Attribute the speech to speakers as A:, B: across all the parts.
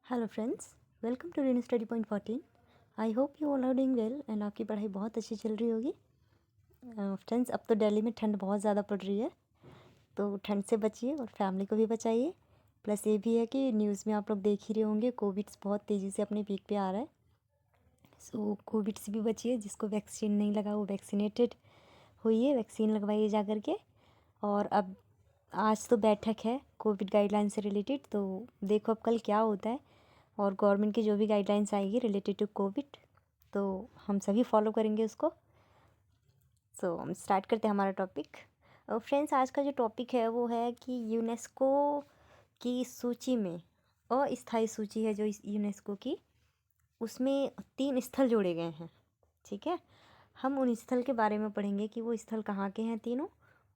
A: Hello friends, welcome to Reen study point 14। I hope you all are doing well and आपकी पढ़ाई बहुत अच्छी चल रही होगी। फ्रेंड्स, अब तो दिल्ली में ठंड बहुत ज़्यादा पड़ रही है, तो ठंड से बचिए और फैमिली को भी बचाइए। प्लस ये भी है कि न्यूज़ में आप लोग देख ही रहे होंगे, कोविड बहुत तेज़ी से अपने पीक पे आ रहा है। सो कोविड से भी बचिए। जिसको वैक्सीन नहीं लगा वो वैक्सीनेटेड होइए, वैक्सीन लगवाइए जा करके। और अब आज तो बैठक है कोविड गाइडलाइन से रिलेटेड, तो देखो अब कल क्या होता है। और गवर्नमेंट की जो भी गाइडलाइंस आएगी रिलेटेड टू कोविड, तो हम सभी फॉलो करेंगे उसको। सो हम स्टार्ट करते हैं हमारा टॉपिक। फ्रेंड्स, आज का जो टॉपिक है वो है कि यूनेस्को की सूची में, अस्थायी सूची है जो इस यूनेस्को की, उसमें 3 स्थल जोड़े गए हैं। ठीक है, हम उन स्थल के बारे में पढ़ेंगे कि वो स्थल कहाँ के हैं तीनों,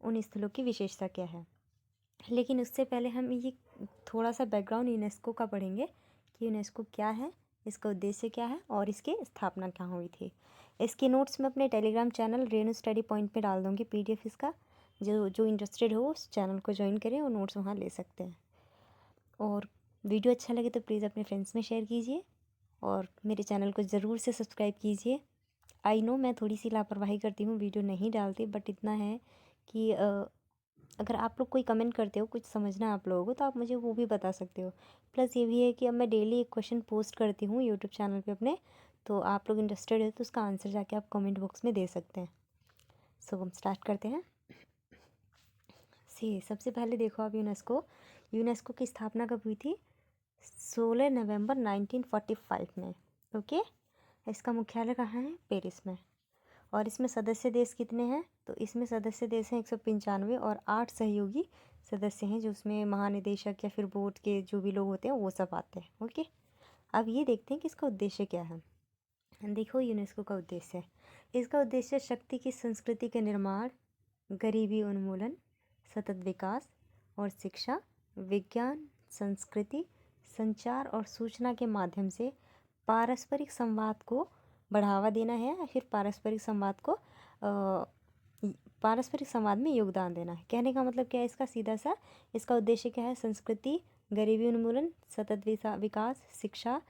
A: उन स्थलों की विशेषता क्या है। लेकिन उससे पहले हम ये थोड़ा सा बैकग्राउंड यूनेस्को का पढ़ेंगे कि यूनेस्को क्या है, इसका उद्देश्य क्या है और इसकी स्थापना कहाँ हुई थी। इसके नोट्स मैं अपने Telegram channel Renu study point पे डाल दूँगी PDF इसका। जो इंटरेस्टेड हो उस चैनल को ज्वाइन करें और नोट्स वहाँ ले सकते हैं। और वीडियो अच्छा लगे तो प्लीज़ अपने फ्रेंड्स में शेयर कीजिए और मेरे चैनल को ज़रूर से सब्सक्राइब कीजिए। आई नो मैं थोड़ी सी लापरवाही करती हूँ, वीडियो नहीं डालती, बट इतना है कि अगर आप लोग कोई कमेंट करते हो, कुछ समझना है आप लोगों को, तो आप मुझे वो भी बता सकते हो। प्लस ये भी है कि अब मैं डेली एक क्वेश्चन पोस्ट करती हूँ यूट्यूब चैनल पे अपने, तो आप लोग इंटरेस्टेड है तो उसका आंसर जाके आप कमेंट बॉक्स में दे सकते हैं। सो हम स्टार्ट करते हैं। सबसे पहले देखो आप, यूनेस्को की स्थापना कब हुई थी? 16 नवंबर 1945 में। ओके, इसका मुख्यालय कहाँ है? पेरिस में। और इसमें सदस्य देश कितने हैं? तो इसमें सदस्य देश हैं 195 और 8 सहयोगी सदस्य हैं, जो उसमें महानिदेशक या फिर बोर्ड के जो भी लोग होते हैं वो सब आते हैं। ओके, अब ये देखते हैं कि इसका उद्देश्य क्या है। देखो, यूनेस्को का उद्देश्य, इसका उद्देश्य शक्ति की संस्कृति के निर्माण, गरीबी उन्मूलन, सतत विकास और शिक्षा, विज्ञान, संस्कृति, संचार और सूचना के माध्यम से पारस्परिक संवाद को बढ़ावा देना है, या फिर पारस्परिक संवाद में योगदान देना है। कहने का मतलब क्या है इसका? सीधा सा इसका उद्देश्य क्या है? संस्कृति, गरीबी उन्मूलन, सतत विकास, शिक्षा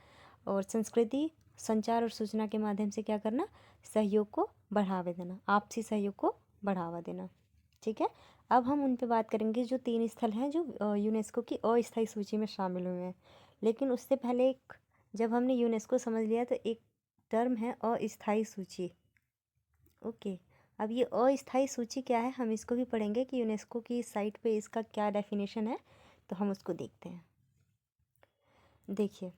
A: और संस्कृति, संचार और सूचना के माध्यम से क्या करना? सहयोग को बढ़ावा देना, आपसी सहयोग को बढ़ावा देना। ठीक है, अब हम उन पे बात करेंगे जो 3 स्थल हैं जो यूनेस्को की अस्थायी सूची में शामिल हुए हैं। लेकिन उससे पहले जब हमने यूनेस्को समझ लिया तो एक टर्म है अस्थायी सूची। ओके, अब ये अस्थायी सूची क्या है हम इसको भी पढ़ेंगे कि यूनेस्को की साइट पे इसका क्या डेफिनेशन है, तो हम उसको देखते हैं। देखिए,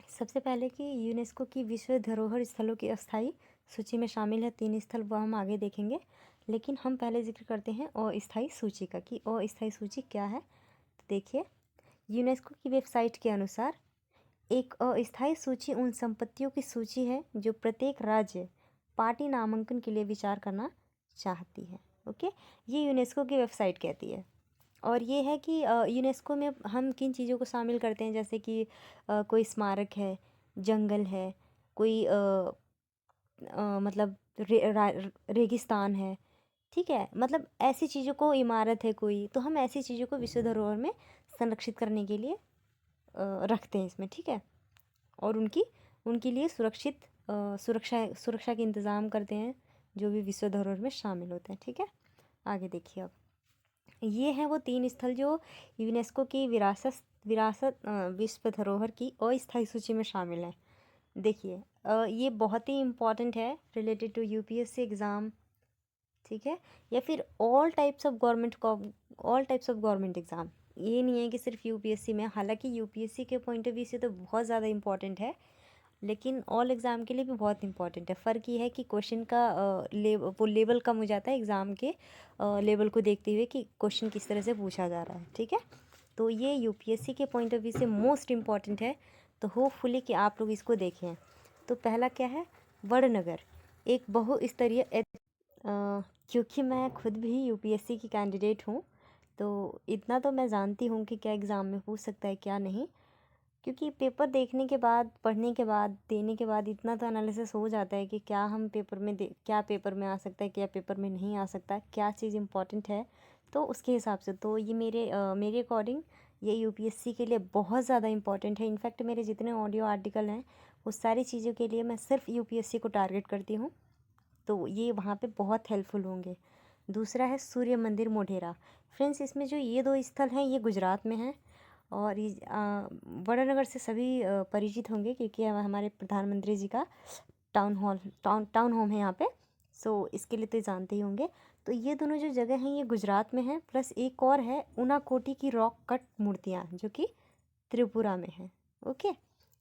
A: सबसे पहले कि यूनेस्को की विश्व धरोहर स्थलों की अस्थायी सूची में शामिल है 3 स्थल, वो हम आगे देखेंगे। लेकिन हम पहले जिक्र करते हैं अस्थायी सूची का कि अस्थायी सूची क्या है। तो देखिए, यूनेस्को की वेबसाइट के अनुसार एक अस्थायी सूची उन संपत्तियों की सूची है जो प्रत्येक राज्य पार्टी नामांकन के लिए विचार करना चाहती है। ओके, ये यूनेस्को की वेबसाइट कहती है। और ये है कि यूनेस्को में हम किन चीज़ों को शामिल करते हैं, जैसे कि कोई स्मारक है, जंगल है, कोई मतलब रेगिस्तान है। ठीक है, मतलब ऐसी चीज़ों को, इमारत है कोई, तो हम ऐसी चीज़ों को विश्व धरोहर में संरक्षित करने के लिए रखते हैं इसमें। ठीक है, और उनके लिए सुरक्षा के इंतज़ाम करते हैं जो भी विश्व धरोहर में शामिल होते हैं। ठीक है, आगे देखिए। अब ये हैं वो 3 स्थल जो यूनेस्को की विरासत विश्व धरोहर की अस्थायी सूची में शामिल हैं। देखिए, ये बहुत ही इम्पॉर्टेंट है रिलेटेड टू UPSC एग्ज़ाम। ठीक है, या फिर all types of government exam. ये नहीं है कि सिर्फ UPSC में, हालांकि UPSC के पॉइंट ऑफ व्यू से तो बहुत ज़्यादा इम्पॉर्टेंट है, लेकिन ऑल एग्ज़ाम के लिए भी बहुत इंपॉर्टेंट है। फ़र्क ये है कि क्वेश्चन का वो लेवल कम हो जाता है एग्ज़ाम के लेवल को देखते हुए कि क्वेश्चन किस तरह से पूछा जा रहा है। ठीक है, तो ये UPSC के पॉइंट ऑफ व्यू से मोस्ट इम्पॉर्टेंट है, तो होपफुली कि आप लोग इसको देखें। तो पहला क्या है? वड़नगर, एक बहुस्तरीय क्योंकि मैं खुद भी UPSC की कैंडिडेट हूँ, तो इतना तो मैं जानती हूँ कि क्या एग्ज़ाम में पूछ सकता है क्या नहीं। क्योंकि पेपर देखने के बाद, पढ़ने के बाद, देने के बाद इतना तो एनालिसिस हो जाता है कि क्या हम पेपर में क्या पेपर में आ सकता है, क्या पेपर में नहीं आ सकता, क्या चीज़ इंपॉर्टेंट है। तो उसके हिसाब से तो ये मेरे अकॉर्डिंग ये यूपीएससी के लिए बहुत ज़्यादा इम्पॉर्टेंट है। इनफैक्ट मेरे जितने ऑडियो आर्टिकल हैं वो सारी चीज़ों के लिए मैं सिर्फ यूपीएससी को टारगेट करती हूँ, तो ये वहाँ पे बहुत हेल्पफुल होंगे। दूसरा है सूर्य मंदिर मोढेरा। फ्रेंड्स, इसमें जो ये दो स्थल हैं ये गुजरात में हैं और ये वड़नगर से सभी परिचित होंगे क्योंकि हमारे प्रधानमंत्री जी का टाउन होम है यहाँ पे। सो इसके लिए तो जानते ही होंगे। तो ये दोनों जो जगह हैं ये गुजरात में हैं, प्लस एक और है ऊनाकोटी की रॉक कट मूर्तियाँ जो कि त्रिपुरा में हैं। ओके,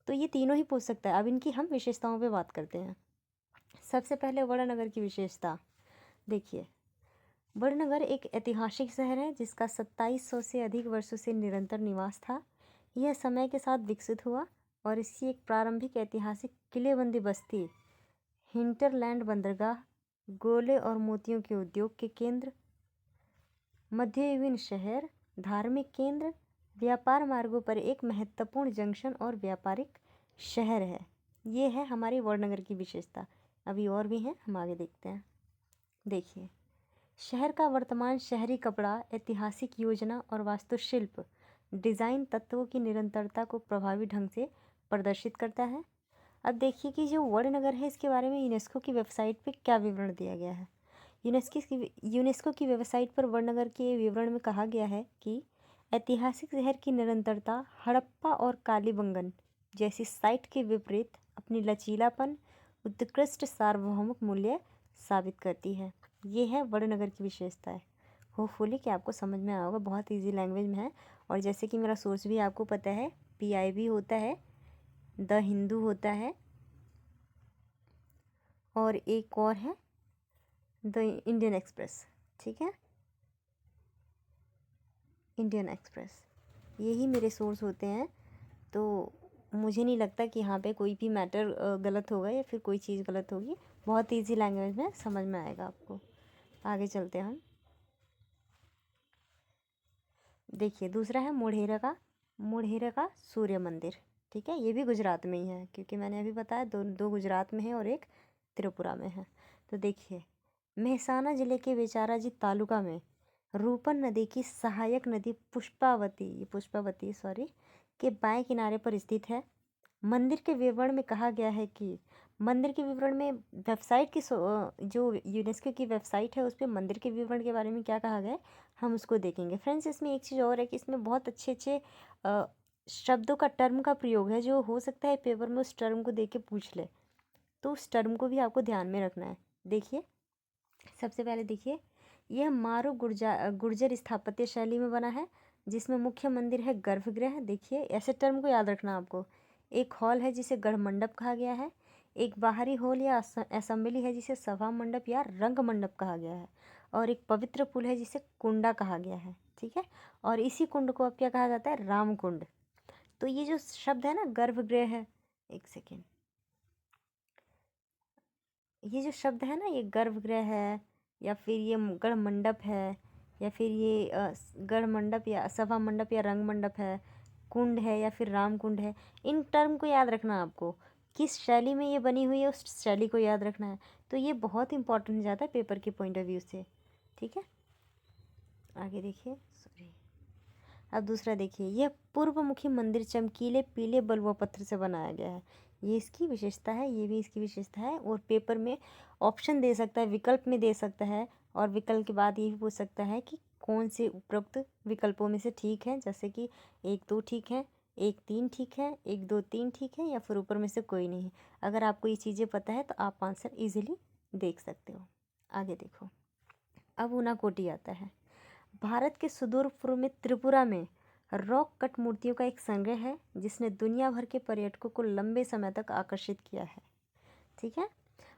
A: तो ये तीनों ही पूछ सकता है। अब इनकी हम विशेषताओं पे बात करते हैं। सबसे पहले वड़नगर की विशेषता देखिए। वड़नगर एक ऐतिहासिक शहर है जिसका 2700 से अधिक वर्षों से निरंतर निवास था। यह समय के साथ विकसित हुआ और इसकी एक प्रारंभिक ऐतिहासिक किलेबंदी बस्ती, हिंटरलैंड बंदरगाह, गोले और मोतियों के उद्योग के केंद्र, मध्ययुगीन शहर, धार्मिक केंद्र, व्यापार मार्गों पर एक महत्वपूर्ण जंक्शन और व्यापारिक शहर है। ये है हमारी वड़नगर की विशेषता। अभी और भी हैं, हम आगे देखते हैं। देखिए, शहर का वर्तमान शहरी कपड़ा, ऐतिहासिक योजना और वास्तुशिल्प डिज़ाइन तत्वों की निरंतरता को प्रभावी ढंग से प्रदर्शित करता है। अब देखिए कि जो वड़नगर है इसके बारे में यूनेस्को की वेबसाइट पे क्या विवरण दिया गया है। यूनेस्को की वेबसाइट पर वड़नगर के विवरण में कहा गया है कि ऐतिहासिक शहर की निरंतरता हड़प्पा और कालीबंगन जैसी साइट के विपरीत अपनी लचीलापन, उत्कृष्ट सार्वभौमिक मूल्य साबित करती है। ये है वड़नगर की विशेषता है। होपफुली कि आपको समझ में आया होगा, बहुत इजी लैंग्वेज में है। और जैसे कि मेरा सोर्स भी आपको पता है, पीआईबी होता है, द हिंदू होता है और एक और है द इंडियन एक्सप्रेस। ठीक है, इंडियन एक्सप्रेस, यही मेरे सोर्स होते हैं। तो मुझे नहीं लगता कि यहाँ पे कोई भी मैटर गलत होगा या फिर कोई चीज़ गलत होगी। बहुत इजी लैंग्वेज में समझ में आएगा आपको। आगे चलते हैं हम। देखिए, दूसरा है मोढेरा का सूर्य मंदिर। ठीक है, ये भी गुजरात में ही है क्योंकि मैंने अभी बताया दो गुजरात में है और एक त्रिपुरा में है। तो देखिए, मेहसाना जिले के बेचाराजी तालुका में रूपन नदी की सहायक नदी पुष्पावती के बाएं किनारे पर स्थित है। मंदिर के विवरण में कहा गया है कि मंदिर के विवरण में वेबसाइट की जो यूनेस्को की वेबसाइट है उस पर मंदिर के विवरण के बारे में क्या कहा गया है हम उसको देखेंगे। फ्रेंड्स, इसमें एक चीज़ और है कि इसमें बहुत अच्छे अच्छे शब्दों का, टर्म का प्रयोग है जो हो सकता है पेपर में उस टर्म को देख के पूछ ले, तो उस टर्म को भी आपको ध्यान में रखना है। देखिए, सबसे पहले देखिए, यह मारू गुर्जर स्थापत्य शैली में बना है जिसमें मुख्य मंदिर है गर्भगृह। देखिए, ऐसे टर्म को याद रखना आपको। एक हॉल है जिसे गढ़ मंडप कहा गया है। एक बाहरी हॉल या असेंबली है जिसे सभा मंडप या रंग मंडप कहा गया है। और एक पवित्र पुल है जिसे कुंडा कहा गया है। ठीक है, और इसी कुंड को अब क्या कहा जाता है, राम कुंड। तो ये जो शब्द है ना, गर्भगृह है, एक सेकेंड, ये जो शब्द है ना, ये गर्भगृह है या फिर ये गढ़ मंडप है या फिर ये गढ़ मंडप या सभा मंडप या रंग मंडप है, कुंड है या फिर राम कुंड है, इन टर्म को याद रखना आपको। किस शैली में ये बनी हुई है उस शैली को याद रखना है। तो ये बहुत इंपॉर्टेंट हो जाता है पेपर के पॉइंट ऑफ व्यू से। ठीक है, आगे देखिए, सॉरी, अब दूसरा देखिए, यह पूर्वमुखी मंदिर चमकीले पीले बलुआ पत्थर से बनाया गया है। ये इसकी विशेषता है, ये भी इसकी विशेषता है। और पेपर में ऑप्शन दे सकता है, विकल्प में दे सकता है, और विकल्प के बाद ये भी पूछ सकता है कि कौन से उपरोक्त विकल्पों में से ठीक है, जैसे कि 1 2 ठीक है, 1 3 ठीक है, 1 2 3 ठीक है, या फिर ऊपर में से कोई नहीं। अगर आपको ये चीज़ें पता है तो आप आंसर ईजिली देख सकते हो। आगे देखो, अब ऊनाकोटी आता है। भारत के सुदूर पूर्व में त्रिपुरा में रॉक कट मूर्तियों का एक संग्रह है जिसने दुनिया भर के पर्यटकों को लंबे समय तक आकर्षित किया है। ठीक है,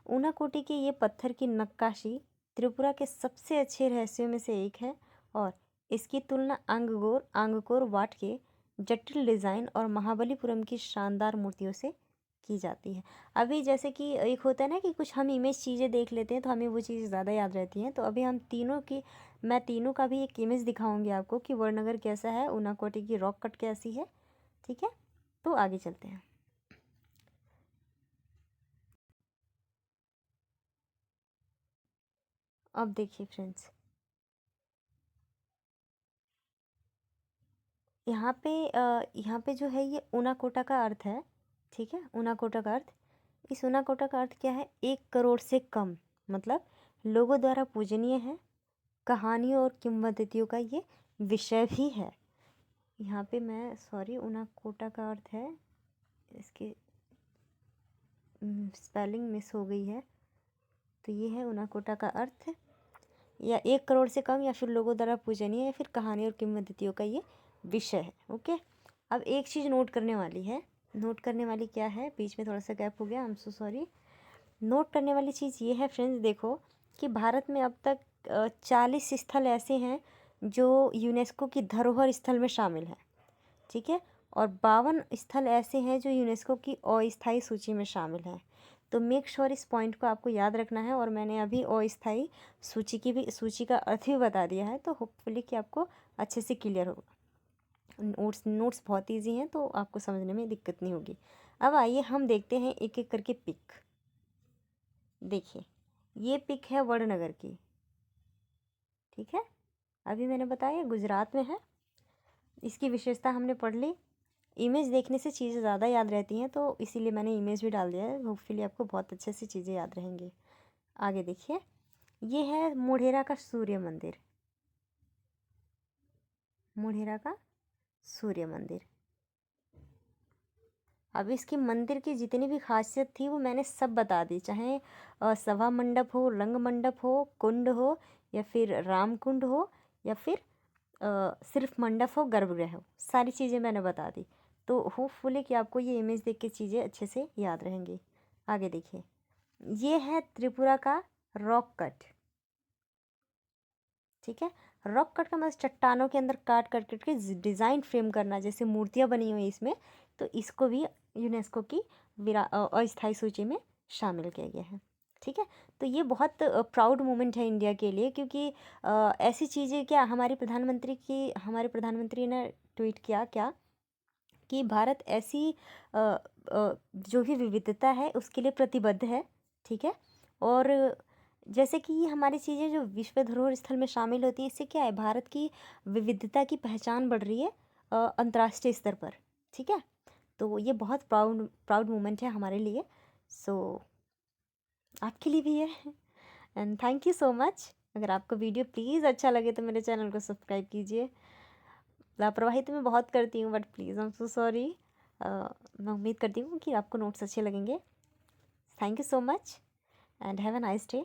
A: ऊनाकोटी की ये पत्थर की नक्काशी त्रिपुरा के सबसे अच्छे रहस्यों में से एक है और इसकी तुलना आंगकोर वाट के जटिल डिज़ाइन और महाबलीपुरम की शानदार मूर्तियों से की जाती है। अभी जैसे कि एक होता है ना कि कुछ हम इमेज चीज़ें देख लेते हैं तो हमें वो चीज़ ज़्यादा याद रहती हैं। तो अभी मैं तीनों का भी एक इमेज दिखाऊंगी आपको कि वड़नगर कैसा है, ऊनाकोटी की रॉक कट कैसी है। ठीक है, तो आगे चलते हैं। अब देखिए फ्रेंड्स, यहाँ पे जो है ये ऊनाकोटा का अर्थ है, ठीक है। ऊनाकोटा का अर्थ, इस ऊनाकोटा का अर्थ क्या है? 1 करोड़ से कम, मतलब लोगों द्वारा पूजनीय है, कहानियों और किंवदंतियों का ये विषय भी है। यहाँ पे मैं सॉरी, ऊनाकोटा का अर्थ है, इसकी स्पेलिंग मिस हो गई है। तो ये है ऊनाकोटा का अर्थ, या 1 करोड़ से कम, या फिर लोगों द्वारा पूजनीय, या फिर कहानी और किंवदंतियों का ये विषय है। ओके, अब एक चीज़ नोट करने वाली है। नोट करने वाली क्या है? बीच में थोड़ा सा गैप हो गया, I am so sorry. Note करने वाली चीज़ ये है फ्रेंड्स, देखो कि भारत में अब तक 40 स्थल ऐसे हैं जो यूनेस्को की धरोहर स्थल में शामिल हैं, ठीक है। और 52 स्थल ऐसे हैं जो यूनेस्को की अस्थायी सूची में शामिल हैं। तो मेक श्योर इस पॉइंट को आपको याद रखना है। और मैंने अभी अस्थायी सूची का अर्थ भी बता दिया है, तो होपफुली कि आपको अच्छे से क्लियर होगा। नोट्स बहुत ईजी हैं, तो आपको समझने में दिक्कत नहीं होगी। अब आइए हम देखते हैं एक एक करके पिक। देखिए, ये पिक है वड़नगर की, ठीक है। अभी मैंने बताया गुजरात में है। इसकी विशेषता हमने पढ़ ली। इमेज देखने से चीज़ें ज़्यादा याद रहती हैं, तो इसीलिए मैंने इमेज भी डाल दिया है। होपफुली आपको बहुत अच्छे से चीज़ें याद रहेंगी। आगे देखिए, ये है मोढेरा का सूर्य मंदिर। मोढेरा का सूर्य मंदिर। अब इसकी मंदिर की जितनी भी खासियत थी वो मैंने सब बता दी, चाहे सभा मंडप हो, रंग मंडप हो, कुंड हो, या फिर राम कुंड हो, या फिर सिर्फ मंडप हो, गर्भगृह हो, सारी चीज़ें मैंने बता दी। तो होपफुली कि आपको ये इमेज देख के चीज़ें अच्छे से याद रहेंगी। आगे देखिए, ये है त्रिपुरा का रॉक कट, ठीक है। रॉक कट का मतलब चट्टानों के अंदर काट काट के डिज़ाइन फ्रेम करना, जैसे मूर्तियाँ बनी हुई इसमें। तो इसको भी यूनेस्को की अस्थायी सूची में शामिल किया गया है, ठीक है। तो ये बहुत प्राउड मोमेंट है इंडिया के लिए, क्योंकि ऐसी चीज़ें, क्या हमारे प्रधानमंत्री ने ट्वीट किया क्या कि भारत ऐसी जो भी विविधता है उसके लिए प्रतिबद्ध है, ठीक है। और जैसे कि ये हमारी चीज़ें जो विश्व धरोहर स्थल में शामिल होती है, इससे क्या है, भारत की विविधता की पहचान बढ़ रही है अंतर्राष्ट्रीय स्तर पर, ठीक है। तो ये बहुत प्राउड मोमेंट है हमारे लिए। सो आपके लिए भी है। And thank you so much. अगर आपको वीडियो प्लीज़ अच्छा लगे तो मेरे चैनल को सब्सक्राइब कीजिए। लापरवाही तो मैं बहुत करती हूँ, but please I am so sorry. मैं उम्मीद करती हूँ कि आपको नोट्स अच्छे लगेंगे। Thank you so much and have a nice day.